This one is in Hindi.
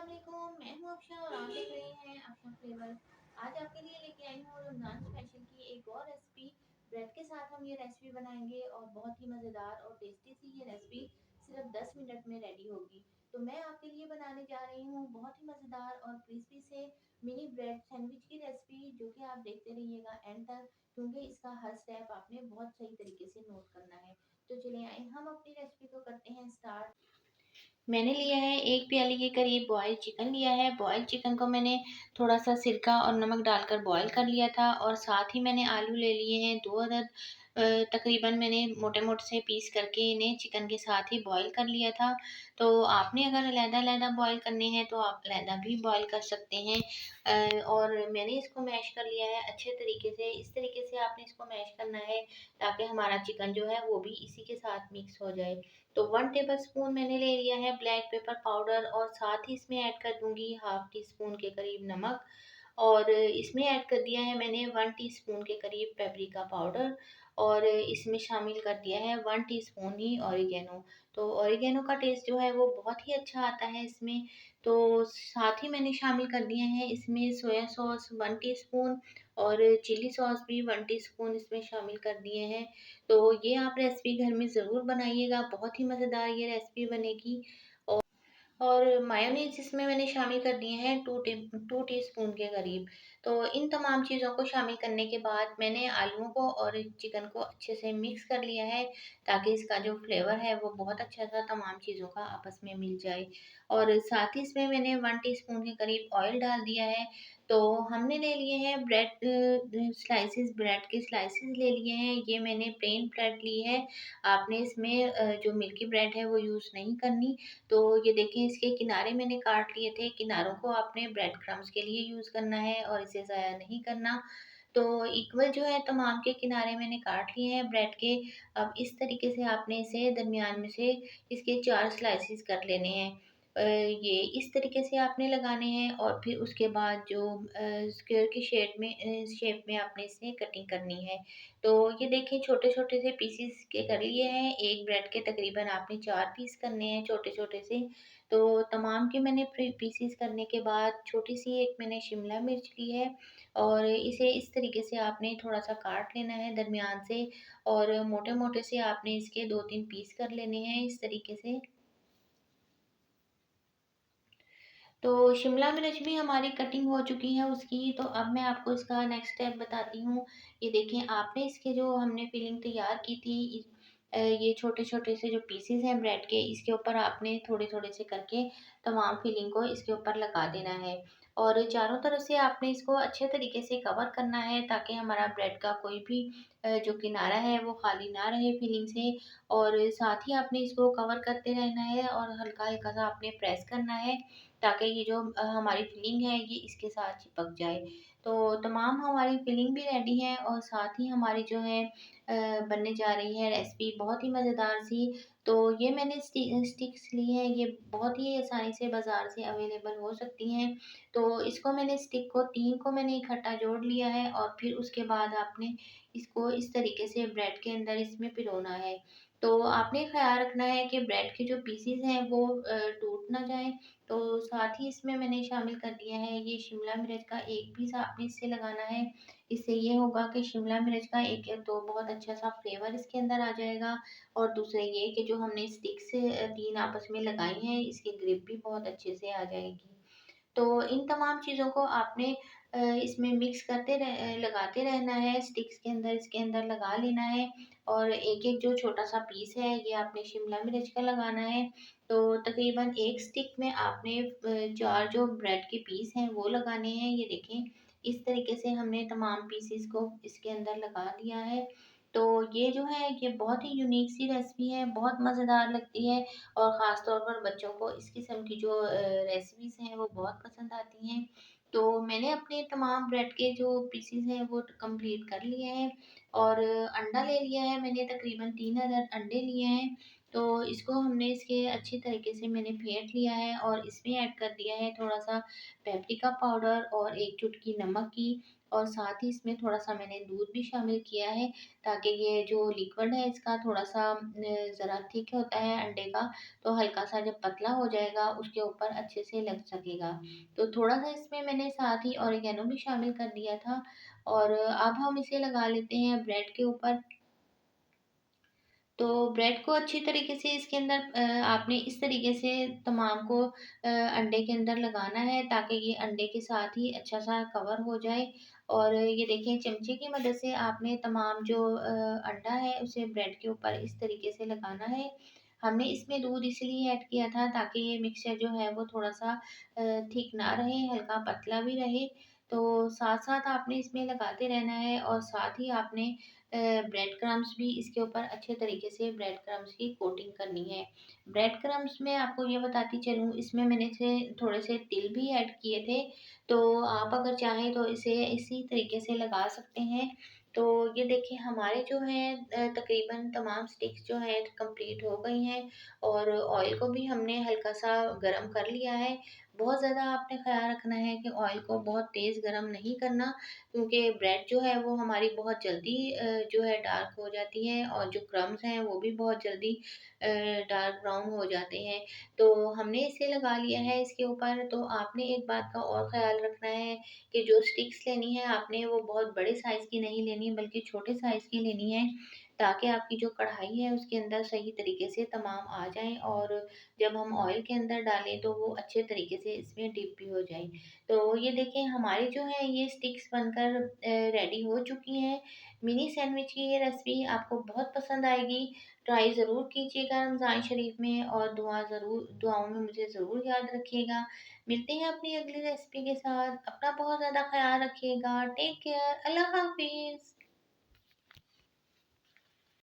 अस्सलाम वालेकुम, मैं हूँ अफशा और आप देख रहे हैं अफशा फ्लेवर। आज आपके लिए लेके आई हूँ रमज़ान स्पेशल की एक और रेसिपी। ब्रेड के साथ हम ये रेसिपी बनाएंगे और बहुत ही मज़ेदार और टेस्टी सी ये रेसिपी सिर्फ 10 मिनट में रेडी होगी। तो मैं आपके लिए बनाने जा रही हूँ बहुत ही मज़ेदार और क्रिस्पी से मिनी ब्रेड सैंडविच की रेसिपी, जो कि आप देखते रहिएगा एंड तक, क्योंकि इसका हर स्टेप आपने बहुत सही तरीके से नोट करना है। तो चलिए आइए हम अपनी रेसिपी को करते हैं स्टार्ट। मैंने लिया है 1 प्याली के करीब बॉयल चिकन लिया है। बॉयल चिकन को मैंने थोड़ा-सा सिरका और नमक डालकर बॉयल कर लिया था और साथ ही मैंने आलू ले लिए हैं 2 अदद। तकरीबन मैंने मोटे-मोटे से पीस करके इन्हें चिकन के साथ ही बॉयल कर लिया था। तो आपने अगर अलग-अलग बॉयल करने हैं तो आप अलग भी बॉयल कर सकते हैं। और मैंने इसको मैश कर लिया है अच्छे तरीके से। इस तरीके से आपने इसको मैश करना है ताकि हमारा चिकन जो है वो भी इसी के साथ मिक्स हो जाए। तो 1 टेबलस्पून मैंने ले लिया है ब्लैक पेपर पाउडर और साथ ही इसमें ऐड कर दूँगी हाफ़ टी स्पून के करीब नमक। और इसमें ऐड कर दिया है मैंने 1 टीस्पून के करीब पेपरिका पाउडर और इसमें शामिल कर दिया है 1 टीस्पून ही ऑरिगेनो। तो ऑरिगेनो का टेस्ट जो है वो बहुत ही अच्छा आता है इसमें। तो साथ ही मैंने शामिल कर दिए हैं इसमें सोया सॉस 1 टीस्पून और चिली सॉस भी 1 टीस्पून इसमें शामिल कर दिए हैं। तो ये आप रेसिपी घर में ज़रूर बनाइएगा, बहुत ही मज़ेदार ये रेसिपी बनेगी। और मायोनीज़ इसमें मैंने शामिल कर दिए हैं 2 टीस्पून के करीब। तो इन तमाम चीज़ों को शामिल करने के बाद मैंने आलूओं को और चिकन को अच्छे से मिक्स कर लिया है, ताकि इसका जो फ्लेवर है वो बहुत अच्छा-सा तमाम चीज़ों का आपस में मिल जाए। और साथ ही इसमें मैंने 1 टीस्पून के करीब ऑयल डाल दिया है। तो हमने ले लिए हैं स्लाइसेस, ब्रेड के स्लाइसेस ले लिए हैं। ये मैंने प्लेन ब्रेड ली है। आपने इसमें जो मिल्की ब्रेड है वो यूज़ नहीं करनी। तो ये देखिए इसके किनारे मैंने काट लिए थे। किनारों को आपने ब्रेड क्रम्ब्स के लिए यूज़ करना है और इसे ज़ाया नहीं करना। तो इक्वल जो है तमाम के किनारे मैंने काट लिए हैं ब्रेड के। अब इस तरीके से आपने इसे दरमियान में से इसके 4 स्लाइसेस कर लेने हैं। ये इस तरीके से आपने लगाने हैं और फिर उसके बाद जो स्क्वायर की शेप में आपने इसे कटिंग करनी है। तो ये देखिए छोटे-छोटे से पीसेस के कर लिए हैं। एक ब्रेड के तकरीबन आपने 4 पीस करने हैं छोटे-छोटे से। तो तमाम के मैंने पीसेस करने के बाद छोटी-सी एक मैंने शिमला मिर्च ली है और इसे इस तरीके से आपने थोड़ा-सा काट लेना है दरमियान से और मोटे-मोटे से आपने इसके 2-3 पीस कर लेने हैं इस तरीके से। तो शिमला मिर्च भी हमारी कटिंग हो चुकी है उसकी, तो अब मैं आपको इसका नेक्स्ट स्टेप बताती हूँ। ये देखें आपने इसके जो हमने फिलिंग तैयार की थी ये छोटे-छोटे से जो पीसेज़ हैं ब्रेड के, इसके ऊपर आपने थोड़े-थोड़े से करके तमाम फिलिंग को इसके ऊपर लगा देना है। और चारों तरफ से आपने इसको अच्छे तरीके से कवर करना है ताकि हमारा ब्रेड का कोई भी जो किनारा है वो खाली ना रहे फिलिंग से। और साथ ही आपने इसको कवर करते रहना है और हल्का-हल्का सा आपने प्रेस करना है ताकि ये जो हमारी फिलिंग है ये इसके साथ चिपक जाए। तो तमाम हमारी फिलिंग भी रेडी है और साथ ही हमारी जो है बनने जा रही है रेसिपी बहुत ही मज़ेदार सी। तो ये मैंने स्टिक्स ली हैं, ये बहुत ही आसानी से बाज़ार से अवेलेबल हो सकती हैं। तो इसको मैंने स्टिक को 3 को मैंने इकट्ठा जोड़ लिया है और फिर उसके बाद आपने इसको इस तरीके से ब्रेड के अंदर इसमें पिरोना है। तो आपने ख़्याल रखना है कि ब्रेड के जो पीसेज़ हैं वो टूट ना जाएँ। तो साथ ही इसमें मैंने शामिल कर दिया है ये शिमला मिर्च का 1 पीस आपने इससे लगाना है। इससे ये होगा कि शिमला मिर्च का एक तो बहुत अच्छा-सा फ्लेवर इसके अंदर आ जाएगा और दूसरा ये कि जो हमने स्टिक्स 3 आपस में लगाई हैं, इसकी ग्रिप भी बहुत अच्छे से आ जाएगी। तो इन तमाम चीज़ों को आपने इसमें मिक्स लगाते रहना है, स्टिक्स के अंदर इसके अंदर लगा लेना है और एक-एक जो छोटा-सा पीस है ये आपने शिमला मिर्च का लगाना है। तो तकरीबन 1 स्टिक में आपने 4 जो ब्रेड के पीस हैं वो लगाने हैं। ये देखें इस तरीके से हमने तमाम पीसेस को इसके अंदर लगा दिया है। तो ये जो है ये बहुत ही यूनिक सी रेसिपी है, बहुत मज़ेदार लगती है और ख़ास तौर पर बच्चों को इस किस्म की जो रेसिपीज़ हैं वो बहुत पसंद आती हैं। तो मैंने अपने तमाम ब्रेड के जो पीसेज़ हैं वो कंप्लीट कर लिए हैं और अंडा ले लिया है मैंने तकरीबन 3 अदद अंडे लिए हैं। तो इसको हमने इसके अच्छी तरीके से मैंने फेंट लिया है और इसमें ऐड कर दिया है थोड़ा-सा पेपरिका पाउडर और 1 चुटकी नमक की और साथ ही इसमें थोड़ा-सा मैंने दूध भी शामिल किया है, ताकि ये जो लिक्विड है इसका थोड़ा-सा ज़रा थिक होता है अंडे का, तो हल्का-सा जब पतला हो जाएगा उसके ऊपर अच्छे से लग सकेगा। तो थोड़ा-सा इसमें मैंने साथ ही ऑरिगेनो भी शामिल कर दिया था और अब हम इसे लगा लेते हैं ब्रेड के ऊपर। तो ब्रेड को अच्छी तरीके से इसके अंदर आपने इस तरीके से तमाम को अंडे के अंदर लगाना है, ताकि ये अंडे के साथ ही अच्छा-सा कवर हो जाए। और ये देखें, चमचे की मदद से आपने तमाम जो अंडा है उसे ब्रेड के ऊपर इस तरीके से लगाना है। हमने इसमें दूध इसलिए ऐड किया था ताकि ये मिक्सचर जो है वो थोड़ा-सा थिक ना रहे, हल्का पतला भी रहे। तो साथ-साथ आपने इसमें लगाते रहना है और साथ ही आपने ब्रेड क्रम्ब्स भी इसके ऊपर अच्छे तरीके से ब्रेड क्रम्ब्स की कोटिंग करनी है। ब्रेड क्रम्ब्स में आपको ये बताती चलूँ, इसमें मैंने से थोड़े से तिल भी ऐड किए थे, तो आप अगर चाहें तो इसे इसी तरीके से लगा सकते हैं। तो ये देखिए, हमारे जो हैं तकरीबन तमाम स्टिक्स जो हैं कंप्लीट हो गई हैं और ऑयल को भी हमने हल्का-सा गरम कर लिया है। बहुत ज़्यादा आपने ख़्याल रखना है कि ऑयल को बहुत तेज़ गरम नहीं करना, क्योंकि ब्रेड जो है वो हमारी बहुत जल्दी जो है डार्क हो जाती है और जो क्रम्स हैं वो भी बहुत जल्दी डार्क ब्राउन हो जाते हैं। तो हमने इसे लगा लिया है इसके ऊपर। तो आपने एक बात का और ख़्याल रखना है कि जो स्टिक्स लेनी है आपने, वो बहुत बड़े साइज़ की नहीं लेनी, बल्कि छोटे साइज़ की लेनी है, ताकि आपकी जो कढ़ाई है उसके अंदर सही तरीके से तमाम आ जाएँ और जब हम ऑयल के अंदर डालें तो वो अच्छे तरीके से इसमें डिप भी हो जाएँ। तो ये देखें, हमारी जो है ये स्टिक्स बनकर रेडी हो चुकी हैं। मिनी सैंडविच की ये रेसिपी आपको बहुत पसंद आएगी। ट्राई ज़रूर कीजिएगा रमज़ान शरीफ में और दुआओं में मुझे ज़रूर याद रखिएगा। मिलते हैं अपनी अगली रेसिपी के साथ। अपना बहुत ज़्यादा ख़्याल रखिएगा। Take care. अल्लाह हाफ़िज़।